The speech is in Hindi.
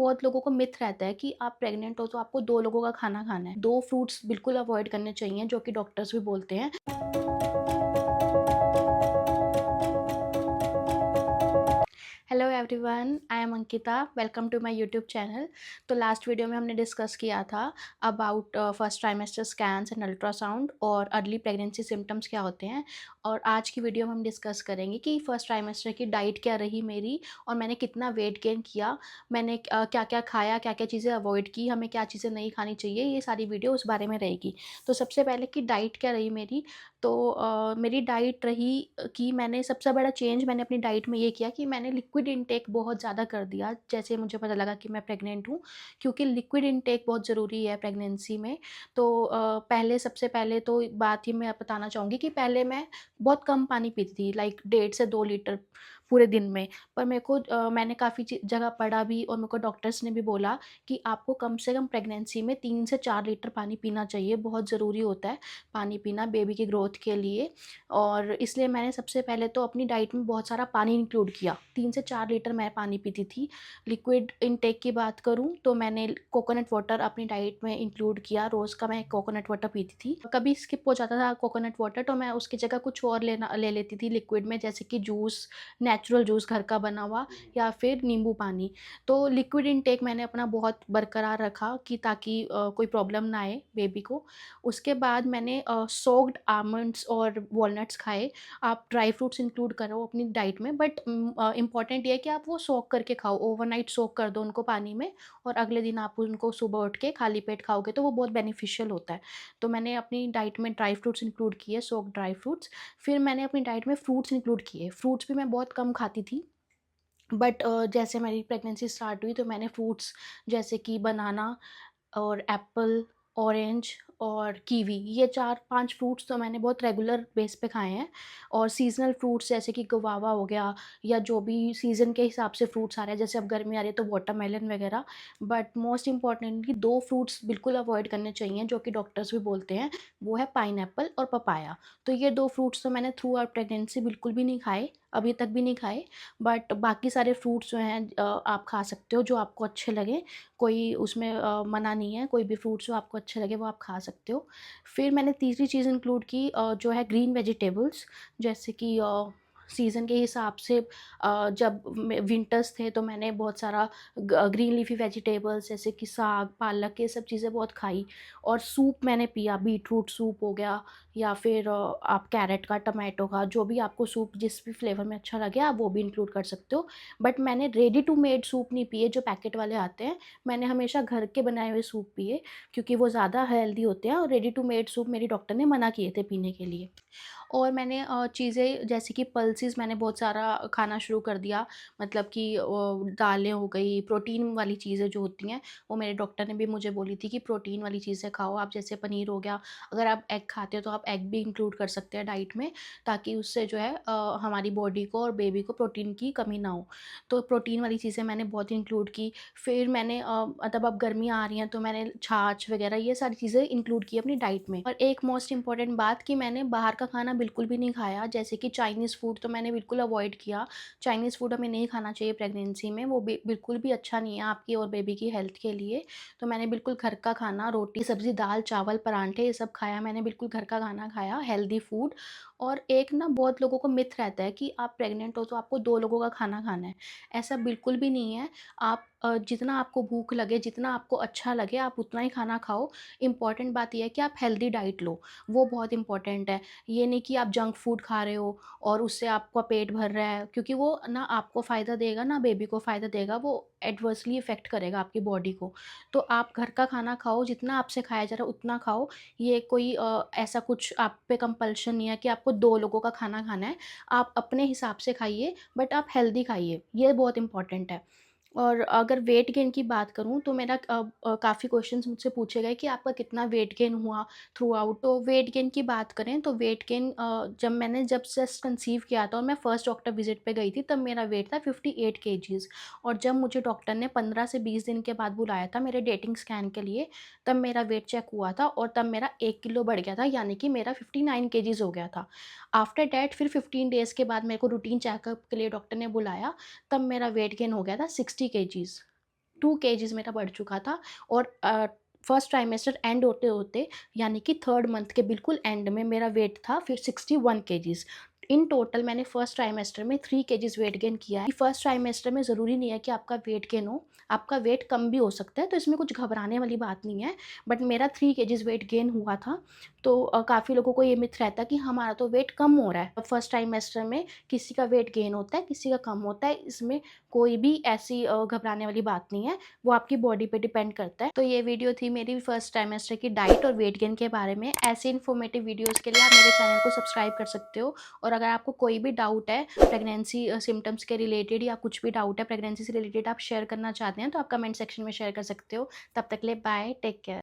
बहुत लोगों को मिथ रहता है कि आप प्रेग्नेंट हो तो आपको 2 लोगों का खाना खाना है। 2 फ्रूट्स बिल्कुल अवॉइड करने चाहिए जो कि डॉक्टर्स भी बोलते हैं। Hello everyone, I am Ankita. Welcome to my YouTube channel. तो लास्ट वीडियो में हमने डिस्कस किया था about first trimester scans and ultrasound और अर्ली प्रेगनेंसी सिम्टम्स क्या होते हैं। और आज की वीडियो में हम डिस्कस करेंगे कि फर्स्ट ट्राइमेस्टर की डाइट क्या रही मेरी और मैंने कितना वेट गेन किया, मैंने क्या क्या खाया, क्या क्या चीज़ें अवॉइड की, हमें क्या चीज़ें नहीं खानी चाहिए। ये सारी वीडियो उस बारे में रहेगी। तो सबसे पहले कि डाइट क्या रही मेरी। तो मेरी डाइट रही कि मैंने सबसे बड़ा चेंज मैंने अपनी डाइट में ये किया कि मैंने लिक्विड इंटेक बहुत ज़्यादा कर दिया। जैसे मुझे पता लगा कि मैं प्रेग्नेंट हूँ, क्योंकि लिक्विड इंटेक बहुत ज़रूरी है प्रेगनेंसी में। तो पहले सबसे पहले तो बात ही मैं बताना चाहूँगी कि पहले मैं बहुत कम पानी पीती थी, लाइक 1.5 से 2 लीटर पूरे दिन में। पर मैंने काफ़ी जगह पढ़ा भी और मेरे को डॉक्टर्स ने भी बोला कि आपको कम से कम प्रेगनेंसी में 3 से 4 लीटर पानी पीना चाहिए, बहुत ज़रूरी होता है पानी पीना बेबी की ग्रोथ के लिए। और इसलिए मैंने सबसे पहले तो अपनी डाइट में बहुत सारा पानी इंक्लूड किया। 3 से 4 लीटर मैं पानी पीती थी। लिक्विड इंटेक की बात करूँ तो मैंने कोकोनट वाटर अपनी डाइट में इंक्लूड किया। रोज़ का मैं कोकोनट वाटर पीती थी। कभी स्किप हो जाता था कोकोनट वाटर तो मैं उसकी जगह कुछ और ले लेती थी लिक्विड में, जैसे कि जूस, नेचुरल जूस घर का बना हुआ या फिर नींबू पानी। तो लिक्विड इंटेक मैंने अपना बहुत बरकरार रखा कि ताकि कोई प्रॉब्लम ना आए बेबी को। उसके बाद मैंने सोक्ड आमंड्स और वॉलनट्स खाए। आप ड्राई फ्रूट्स इंक्लूड करो अपनी डाइट में, बट इम्पॉर्टेंट ये है कि आप वो सोक करके खाओ, ओवरनाइट सोक कर दो उनको पानी में और अगले दिन आप उनको सुबह उठ के खाली पेट खाओगे तो वो बहुत बेनिफिशियल होता है। तो मैंने अपनी डाइट में ड्राई फ्रूट्स इंक्लूड किए, सोक्ड ड्राई फ्रूट्स। फिर मैंने अपनी डाइट में फ्रूट्स इंक्लूड किए। फ्रूट्स भी मैं बहुत कम खाती थी, बट जैसे मेरी प्रेगनेंसी स्टार्ट हुई तो मैंने फ्रूट्स जैसे कि बनाना और एप्पल, ऑरेंज और कीवी, ये 4-5 फ्रूट्स तो मैंने बहुत रेगुलर बेस पे खाए हैं। और सीज़नल फ्रूट्स जैसे कि गुआवा हो गया या जो भी सीज़न के हिसाब से फ्रूट्स आ रहे हैं, जैसे अब गर्मी आ रही है तो वाटरमेलन वगैरह। बट मोस्ट इम्पॉर्टेंटली 2 फ्रूट्स बिल्कुल अवॉइड करने चाहिए जो कि डॉक्टर्स भी बोलते हैं, वो है पाइनएप्पल और पपाया। तो ये 2 फ्रूट्स तो मैंने थ्रू आउट प्रेगनेंसी बिल्कुल भी नहीं खाए, अभी तक भी नहीं खाए। बट बाकी सारे फ्रूट्स जो हैं आप खा सकते हो जो आपको अच्छे लगे। कोई उसमें मना नहीं है, कोई भी फ्रूट्स जो आपको अच्छे लगे वो आप खा सकते हो। फिर मैंने तीसरी चीज़ इंक्लूड की जो है ग्रीन वेजिटेबल्स, जैसे कि सीज़न के हिसाब से जब विंटर्स थे तो मैंने बहुत सारा ग्रीन लीफी वेजिटेबल्स जैसे कि साग, पालक, ये सब चीज़ें बहुत खाई। और सूप मैंने पिया, बीटरूट सूप हो गया या फिर आप कैरेट का, टमाटो का, जो भी आपको सूप जिस भी फ्लेवर में अच्छा लगे आप वो भी इंक्लूड कर सकते हो। बट मैंने रेडी टू मेड सूप नहीं पिए जो पैकेट वाले आते हैं। मैंने हमेशा घर के बनाए हुए सूप पिए, क्योंकि वो ज़्यादा हेल्दी होते हैं और रेडी टू मेड सूप मेरी डॉक्टर ने मना किए थे पीने के लिए। और मैंने चीज़ें जैसे कि पल्सेस मैंने बहुत सारा खाना शुरू कर दिया, मतलब कि दालें हो गई, प्रोटीन वाली चीज़ें जो होती हैं, वो मेरे डॉक्टर ने भी मुझे बोली थी कि प्रोटीन वाली चीज़ें खाओ आप, जैसे पनीर हो गया। अगर आप एग खाते हो तो आप एग भी इंक्लूड कर सकते हैं डाइट में, ताकि उससे जो है हमारी बॉडी को और बेबी को प्रोटीन की कमी ना हो। तो प्रोटीन वाली चीज़ें मैंने बहुत इंक्लूड की। फिर मैंने मतलब अब गर्मियाँ आ रही हैं तो मैंने छाछ वगैरह ये सारी चीज़ें इंक्लूड की अपनी डाइट में। और एक मोस्ट इम्पॉर्टेंट बात कि मैंने बाहर का खाना बिल्कुल भी नहीं खाया, जैसे कि चाइनीज़ फूड तो मैंने बिल्कुल अवॉइड किया। चाइनीज़ फूड हमें नहीं खाना चाहिए प्रेगनेंसी में, वो बिल्कुल भी अच्छा नहीं है आपकी और बेबी की हेल्थ के लिए। तो मैंने बिल्कुल घर का खाना, रोटी, सब्ज़ी, दाल, चावल, पराठे, ये सब खाया। मैंने बिल्कुल घर का खाना खाया, हेल्दी फूड। और एक ना बहुत लोगों को मिथ रहता है कि आप प्रेग्नेंट हो तो आपको 2 लोगों का खाना खाना है। ऐसा बिल्कुल भी नहीं है। आप जितना आपको भूख लगे, जितना आपको अच्छा लगे आप उतना ही खाना खाओ। इम्पॉर्टेंट बात ये है कि आप हेल्दी डाइट लो, वो बहुत इम्पॉर्टेंट है। ये नहीं कि आप जंक फूड खा रहे हो और उससे आपका पेट भर रहा है, क्योंकि वो ना आपको फ़ायदा देगा ना बेबी को फ़ायदा देगा, वो एडवर्सली इफ़ेक्ट करेगा आपकी बॉडी को। तो आप घर का खाना खाओ, जितना आपसे खाया जा रहा है उतना खाओ। ये कोई ऐसा कुछ आप पे कंपल्शन नहीं है कि आपको 2 लोगों का खाना खाना है। आप अपने हिसाब से खाइए, बट आप हेल्दी खाइए, ये बहुत इम्पॉर्टेंट है। और अगर वेट गेन की बात करूँ तो मेरा काफ़ी क्वेश्चंस मुझसे पूछे गए कि आपका कितना वेट गेन हुआ थ्रू आउट। तो वेट गेन की बात करें तो वेट गेन जब जस्ट कंसीव किया था और मैं फर्स्ट डॉक्टर विजिट पे गई थी तब मेरा वेट था 58 केजीज़। और जब मुझे डॉक्टर ने 15 से 20 दिन के बाद बुलाया था मेरे डेटिंग स्कैन के लिए, तब मेरा वेट चेक हुआ था और तब मेरा 1 किलो बढ़ गया था, यानी कि मेरा 59 केजीज़ हो गया था। आफ्टर दैट फिर 15 डेज़ के बाद मेरे को रूटीन चेकअप के लिए डॉक्टर ने बुलाया, तब मेरा वेट गेन हो गया था 60 केजीज़। 2 केजीज़ मेरा बढ़ चुका था। और फर्स्ट ट्राइमेस्टर एंड होते होते यानी कि 3rd मंथ के बिल्कुल एंड में मेरा वेट था फिर 61 केजीज़। इन टोटल मैंने फर्स्ट ट्राइमेस्टर में 3 केजीज़ वेट गेन किया है। फर्स्ट ट्राइमेस्टर में ज़रूरी नहीं है कि आपका वेट गेन हो, आपका वेट कम भी हो सकता है, तो इसमें कुछ घबराने वाली बात नहीं है। बट मेरा 3 केजीज़ वेट गेन हुआ था। तो काफ़ी लोगों को ये मिथ रहता है कि हमारा तो वेट कम हो रहा है। फर्स्ट ट्राइमेस्टर में किसी का वेट गेन होता है, किसी का कम होता है, इसमें कोई भी ऐसी घबराने वाली बात नहीं है, वो आपकी बॉडी पे डिपेंड करता है। तो ये वीडियो थी मेरी फर्स्ट ट्राइमेस्टर की डाइट और वेट गेन के बारे में। ऐसे इन्फॉर्मेटिव वीडियोज़ के लिए आप मेरे चैनल को सब्सक्राइब कर सकते हो। और अगर आपको कोई भी डाउट है प्रेगनेंसी सिम्टम्स के रिलेटेड या कुछ भी डाउट है प्रेगनेंसी से रिलेटेड आप शेयर करना चाहते हैं, तो आप कमेंट सेक्शन में शेयर कर सकते हो। तब तक के लिए बाय, टेक केयर।